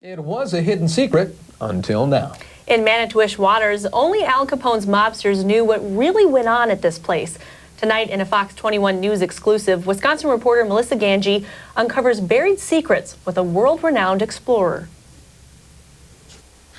It was a hidden secret until now. In Manitowish waters, only Al Capone's mobsters knew what really went on at this place. Tonight, in a Fox 21 News exclusive, Wisconsin reporter Melissa Ganji uncovers buried secrets with a world-renowned explorer.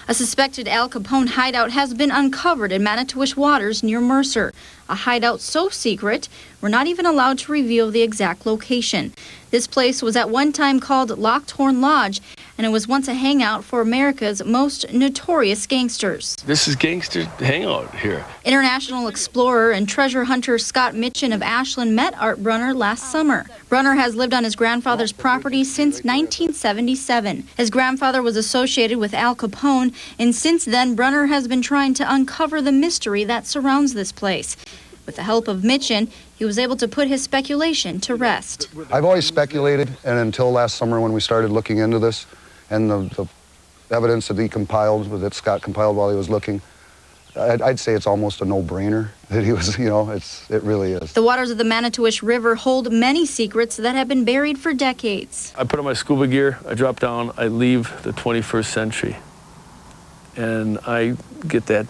A suspected Al Capone hideout has been uncovered in Manitowish waters near Mercer. A hideout so secret, we're not even allowed to reveal the exact location. This place was at one time called Locked Horn Lodge, and it was once a hangout for America's most notorious gangsters. This is gangster hangout here. International explorer and treasure hunter Scott Mitchin of Ashland met Art Brunner last summer. Brunner has lived on his grandfather's property since 1977. His grandfather was associated with Al Capone, and since then, Brunner has been trying to uncover the mystery that surrounds this place. With the help of Mitchin, he was able to put his speculation to rest. I've always speculated, and until last summer when we started looking into this, and the evidence that he compiled, that Scott compiled while he was looking, I'd say it's almost a no-brainer that he was, it really is. The waters of the Manitowish River hold many secrets that have been buried for decades. I put on my scuba gear, I drop down, I leave the 21st century. And I get that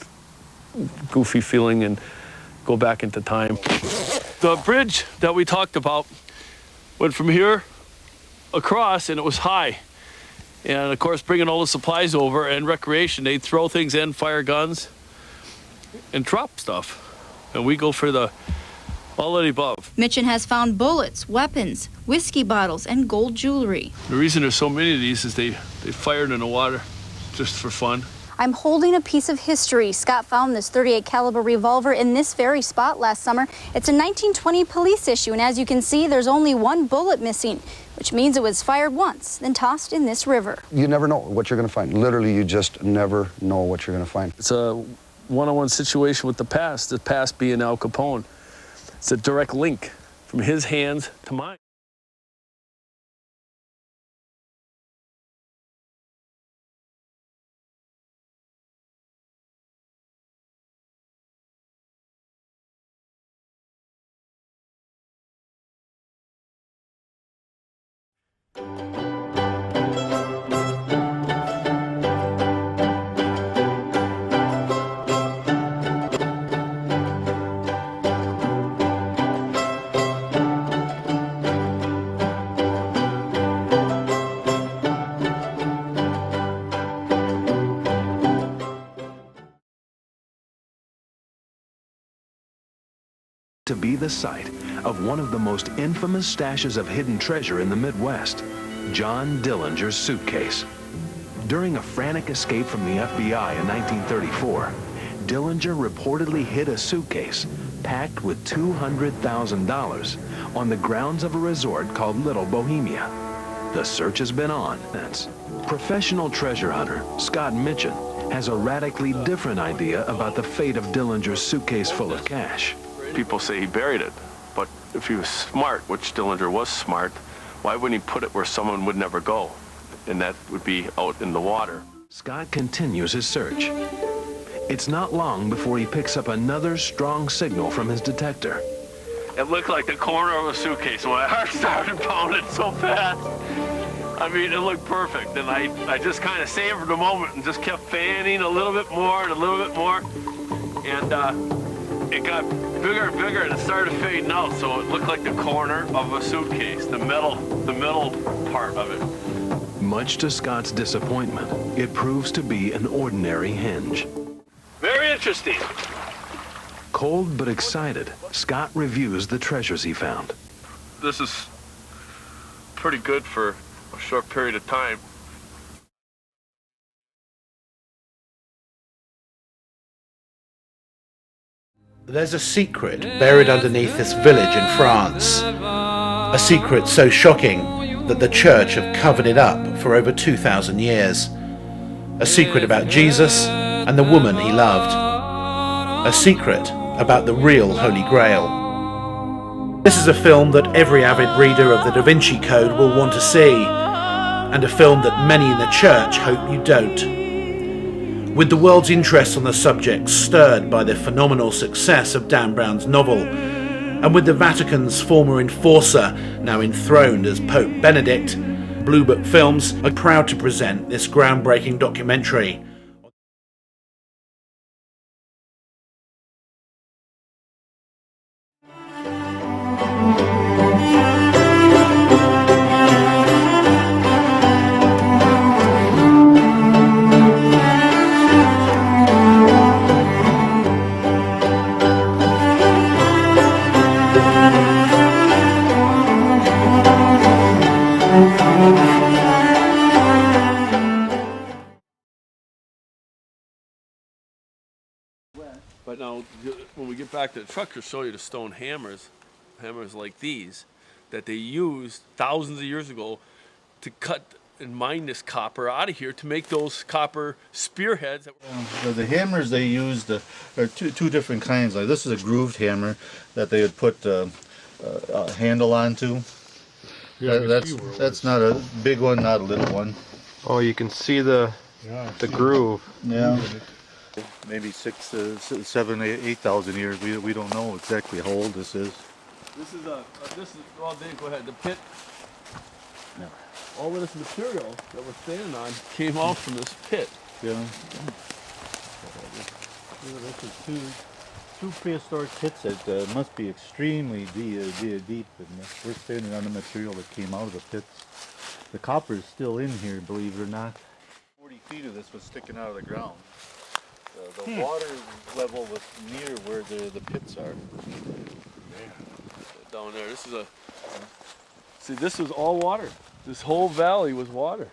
goofy feeling and go back into time. The bridge that we talked about went from here across, and it was high. And of course, bringing all the supplies over and recreation, they'd throw things in, fire guns, and drop stuff. And we go for all of the above. Mitchin has found bullets, weapons, whiskey bottles, and gold jewelry. The reason there's so many of these is they fired in the water just for fun. I'm holding a piece of history. Scott found this .38 caliber revolver in this very spot last summer. It's a 1920 police issue, and as you can see, there's only one bullet missing, which means it was fired once, then tossed in this river. You never know what you're going to find. Literally, you just never know what you're going to find. It's a one-on-one situation with the past being Al Capone. It's a direct link from his hands to mine. To be the site of one of the most infamous stashes of hidden treasure in the Midwest, John Dillinger's suitcase. During a frantic escape from the FBI in 1934, Dillinger reportedly hid a suitcase packed with $200,000 on the grounds of a resort called Little Bohemia. The search has been on since. Professional treasure hunter Scott Mitchin has a radically different idea about the fate of Dillinger's suitcase full of cash. People say he buried it, but if he was smart, which Dillinger was smart, why wouldn't he put it where someone would never go? And that would be out in the water. Scott continues his search. It's not long before he picks up another strong signal from his detector. It looked like the corner of a suitcase. My heart started pounding so fast. I mean, it looked perfect. And I just kind of savored the moment and just kept fanning a little bit more and a little bit more. And it got bigger and bigger, and it started fading out, so it looked like the corner of a suitcase, the middle part of it. Much to Scott's disappointment, it proves to be an ordinary hinge. Very interesting. Cold but excited, Scott reviews the treasures he found. This is pretty good for a short period of time. There's a secret buried underneath this village in France. A secret so shocking that the church have covered it up for over 2,000 years. A secret about Jesus and the woman he loved. A secret about the real Holy Grail. This is a film that every avid reader of the Da Vinci Code will want to see, and a film that many in the church hope you don't. With the world's interest on the subject stirred by the phenomenal success of Dan Brown's novel, and with the Vatican's former enforcer now enthroned as Pope Benedict, Blue Book Films are proud to present this groundbreaking documentary. But now, when we get back to the truck, I'll show you the stone hammers like these, that they used thousands of years ago to cut and mine this copper out of here to make those copper spearheads. The hammers they used are two different kinds. Like this is a grooved hammer that they would put a handle onto. Yeah, that's not a big one, not a little one. Oh, you can see the groove. Yeah. Maybe 6,000, 7,000, 8,000 years. We don't know exactly how old this is. This is well, Dave, go ahead. The pit. Yeah. All of this material that we're standing on came out from this pit. Yeah. This is two prehistoric pits that must be extremely deep, and we're standing on the material that came out of the pits. The copper is still in here, believe it or not. 40 feet of this was sticking out of the ground. The water level was near where the pits are. Down there, this is see, this was all water. This whole valley was water.